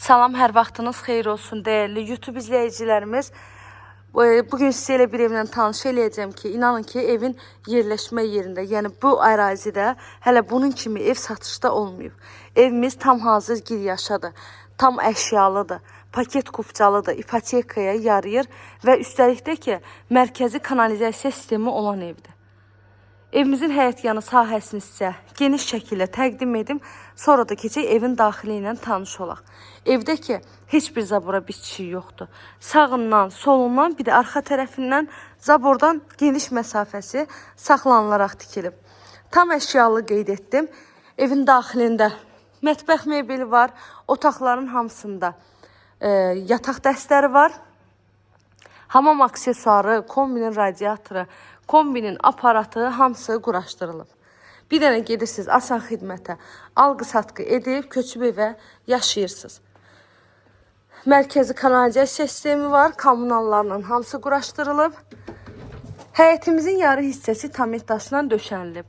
Salam, hər vaxtınız xeyir olsun değerli YouTube izleyicilerimiz. Bugün sizə elə bir evlə tanış eləyəcəm ki, inanın ki, evin yerləşmə yerində, yəni bu ərazidə hələ bunun kimi ev satışda olmayıb. Evimiz tam hazır giryaşadır, tam əşyalıdır, paket kupcalıdır, ipotekaya yarayır və üstəlik də ki, mərkəzi kanalizasiya sistemi olan evdir. Evimizin həyətyanı sahəsini sizə geniş şəkildə təqdim edim. Sonra da keçək evin daxili ilə tanış olaq. Evdə ki, heç bir zabora bitişi yoxdur. Sağından, solundan, bir də arxa tərəfindən zabordan geniş məsafəsi saxlanılaraq tikilib. Tam əşyalı qeyd etdim. Evin daxilində mətbəx mebeli var. Otaqların hamısında yataq dəstləri var. Hamam aksesuarı, kombinin radiatoru, kombinin aparatı hamısı quraşdırılıb. Bir dənə gedirsiniz asan xidmətə, alqı-satqı edib, köçüb evə yaşayırsınız. Mərkəzi kanalizasiya sistemi var, kommunallarla hamısı quraşdırılıb. Həyətimizin yarı hissəsi tamit daşla döşənilib.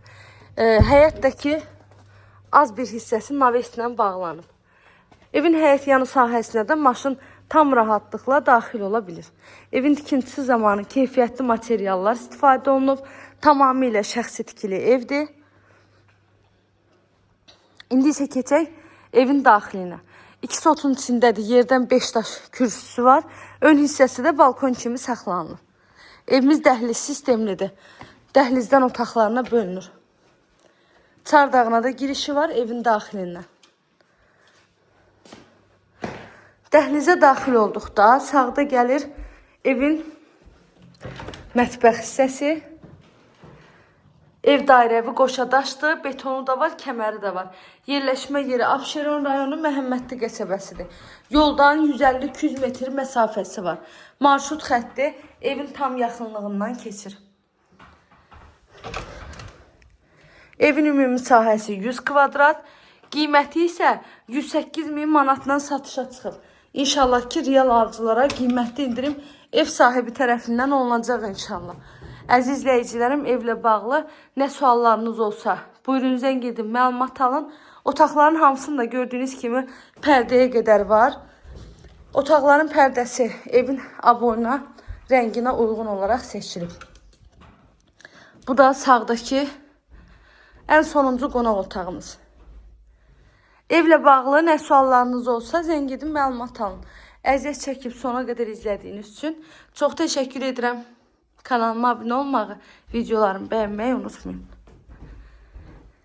Həyətdəki az bir hissəsi naveslə bağlanıb. Evin həyətyanı sahəsinə də maşın tam rahatlıqla daxil ola bilir. Evin tikintisi zamanı keyfiyyətli materiallar istifadə olunub. Tamamilə şəxsi tikili evdir. İndi isə keçək evin daxilinə. İki sotun içindədir. Yerdən 5 daş kürsüsü var. Ön hissəsi də balkon kimi saxlanılır. Evimiz dəhliz sistemlidir. Dəhlizdən otaqlarına bölünür. Çardağına da girişi var evin daxilindən. Dəhlizə daxil olduqda sağda gəlir evin mətbəx hissəsi. Ev dairəvi qoşadaşdır, betonu da var, kəməri də var. Yerləşmə yeri Abşeron rayonu Məhəmmədli qəsəbəsidir. Yoldan 150-200 metr məsafəsi var. Marşrut xətti evin tam yaxınlığından keçir. Evin ümumi sahəsi 100 kvadrat, qiyməti isə 108.000 manatdan satışa çıxıb. İnşallah ki, real alıcılara qiymətli indirim ev sahibi tərəfindən olunacaq inşallah. Əziz izləyicilərim, evlə bağlı nə suallarınız olsa, buyurun zəng edin, məlumat alın. Otaqların hamısında gördüyünüz kimi pərdəyə qədər var. Otaqların pərdəsi evin aboyuna, rənginə uyğun olaraq seçilib. Bu da sağdakı ən sonuncu qonaq otağımız. Evlə bağlı nə suallarınız olsa zəng edin, məlumat alın. Əziyyət çəkib sona qədər izlədiyiniz üçün çox təşəkkür edirəm. Kanalıma abunə olmağı, videolarımı bəyənməyi unutmayın.